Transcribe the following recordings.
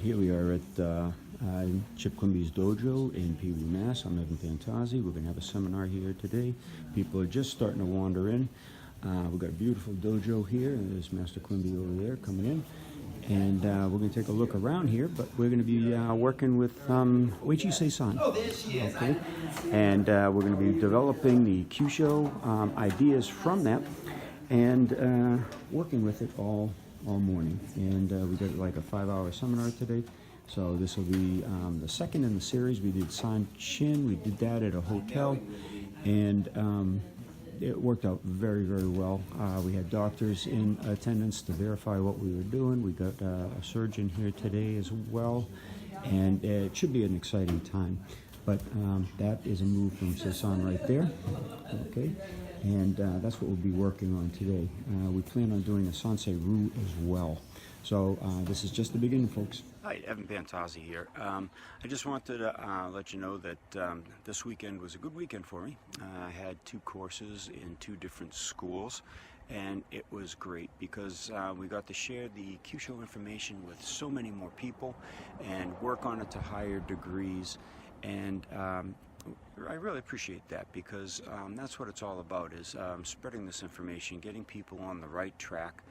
Here we are at Chip Quimby's dojo in Pee Wee, Mass. I'm Evan Pantazi. We're going to have a seminar here today. People are just starting to wander in. We've got a beautiful dojo here, and there's Master Quimby over there coming in. And we're going to take a look around here, but we're going to be working with Uechi-san. Oh, there she is. Okay. And we're going to be developing the Kyusho ideas from that and working with it all morning. And we did like a 5-hour seminar today. So this will be the second in the series. We did San Chin. We did that at a hotel. And it worked out very, very well. We had doctors in attendance to verify what we were doing. We got a surgeon here today as well. And it should be an exciting time. But that is a move from Seisan right there. Okay. And that's what we'll be working on today. We plan on doing a Sansei Ru as well. So this is just the beginning, folks. Hi, Evan Pantazi here. I just wanted to let you know that this weekend was a good weekend for me. I had 2 courses in 2 different schools, and it was great because we got to share the Kyusho information with so many more people and work on it to higher degrees. And I really appreciate that because that's what it's all about, is spreading this information, getting people on the right track.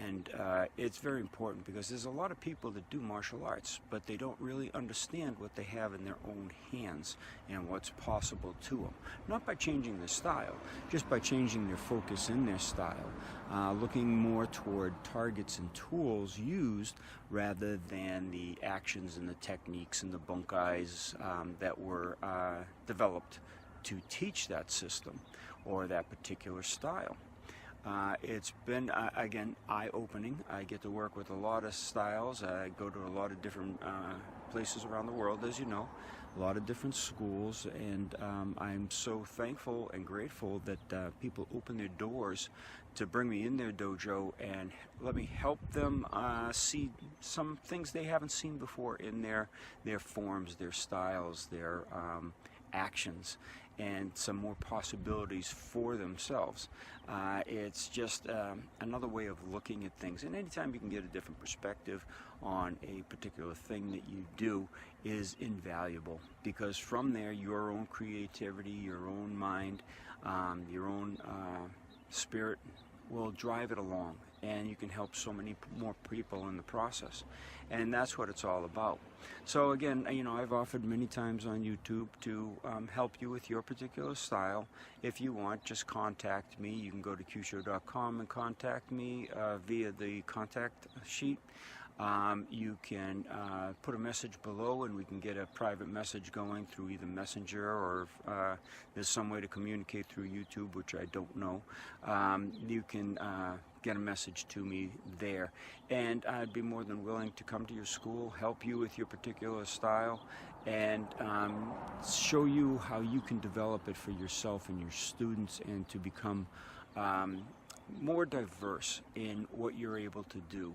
And it's very important because there's a lot of people that do martial arts, but they don't really understand what they have in their own hands and what's possible to them. Not by changing their style, just by changing their focus in their style, looking more toward targets and tools used rather than the actions and the techniques and the bunkais that were developed to teach that system or that particular style. It's been, again, eye-opening. I get to work with a lot of styles. I go to a lot of different places around the world, as you know, a lot of different schools, and I'm so thankful and grateful that people open their doors to bring me in their dojo and let me help them see some things they haven't seen before in their forms, their styles, their actions, and some more possibilities for themselves. It's just another way of looking at things, and anytime you can get a different perspective on a particular thing that you do is invaluable, because from there your own creativity, your own mind, your own spirit will drive it along, and you can help so many more people in the process. And that's what it's all about. So again, you know, I've offered many times on YouTube to help you with your particular style. If you want, just contact me. You can go to Kyusho.com and contact me via the contact sheet. You can put a message below and we can get a private message going through either Messenger or there's some way to communicate through YouTube, which I don't know. You can get a message to me there, and I'd be more than willing to come to your school, help you with your particular style, and show you how you can develop it for yourself and your students, and to become more diverse in what you're able to do.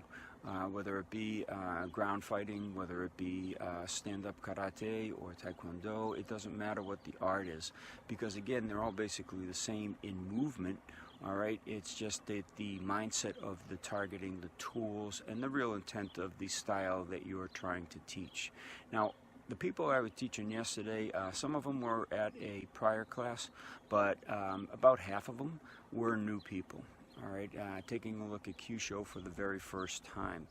Whether it be ground fighting, whether it be stand-up karate or taekwondo, it doesn't matter what the art is, because again, they're all basically the same in movement. All right, it's just that the mindset of the targeting, the tools, and the real intent of the style that you're trying to teach. Now, the people I was teaching yesterday, some of them were at a prior class, but about half of them were new people. All right, taking a look at Kyusho for the very first time.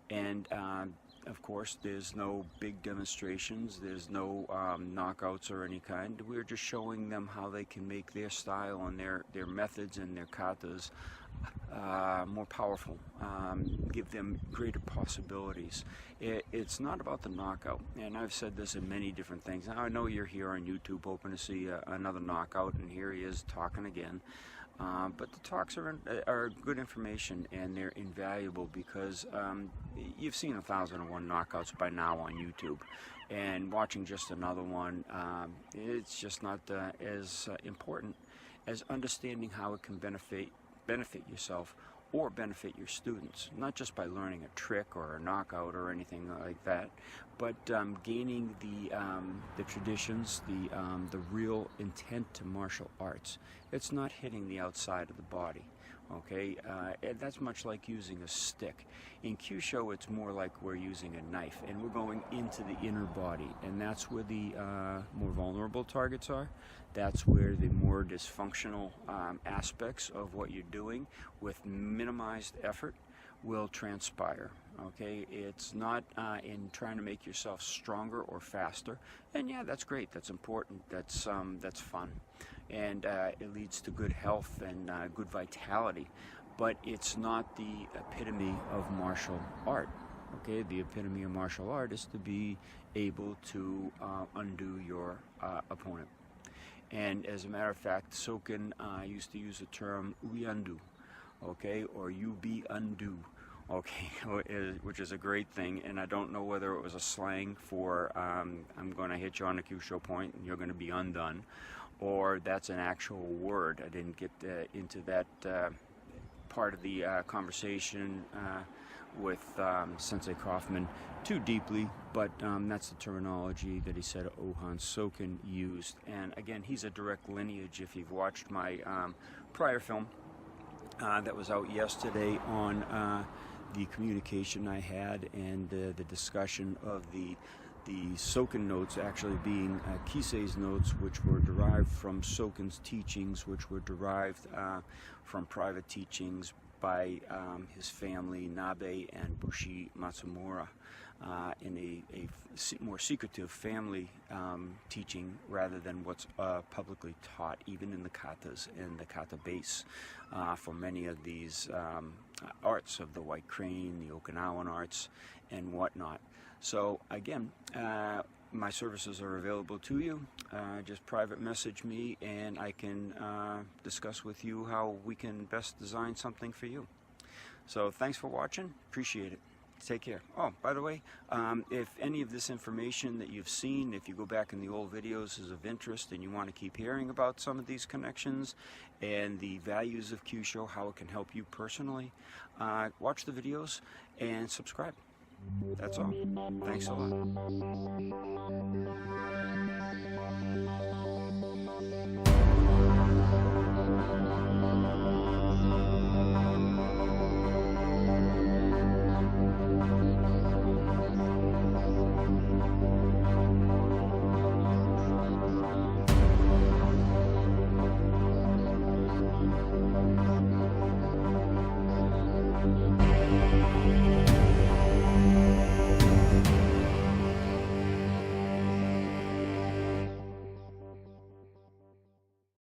And of course, there's no big demonstrations, there's no knockouts or any kind. We're just showing them how they can make their style and their methods and their katas more powerful, give them greater possibilities. It's not about the knockout, and I've said this in many different things. Now, I know you're here on YouTube hoping to see another knockout, and here he is talking again. But the talks are good information, and they're invaluable because you've seen 1001 knockouts by now on YouTube, and watching just another one, it's just not as important as understanding how it can benefit yourself or benefit your students, not just by learning a trick or a knockout or anything like that, but gaining the traditions, the real intent to martial arts. It's not hitting the outside of the body, okay? And that's much like using a stick. In Kyusho, it's more like we're using a knife, and we're going into the inner body, and that's where the more vulnerable targets are. That's where the more dysfunctional aspects of what you're doing with minimized effort will transpire. Okay, it's not in trying to make yourself stronger or faster, and yeah, that's great, that's important, that's fun, and it leads to good health and good vitality, but it's not the epitome of martial art. Okay, the epitome of martial art is to be able to undo your opponent. And as a matter of fact, Soken used to use the term "uyandu," okay, or "you be undo," okay, which is a great thing. And I don't know whether it was a slang for I'm going to hit you on the Kyusho point and you're going to be undone, or that's an actual word. I didn't get into that part of the conversation with Sensei Kaufman too deeply, but that's the terminology that he said Ohan Soken used. And again, he's a direct lineage. If you've watched my prior film that was out yesterday on the communication I had and the discussion of the Soken notes actually being Kisei's notes, which were derived from Soken's teachings, which were derived from private teachings by his family, Nabe and Bushi Matsumura, in a more secretive family teaching rather than what's publicly taught, even in the katas and the kata base for many of these arts of the White Crane, the Okinawan arts, and whatnot. So again, my services are available to you. Just private message me and I can discuss with you how we can best design something for you. So thanks for watching. Appreciate it. Take care. Oh, by the way, if any of this information that you've seen, if you go back in the old videos, is of interest and you want to keep hearing about some of these connections and the values of Kyusho, how it can help you personally, watch the videos and subscribe. That's all. Thanks a lot.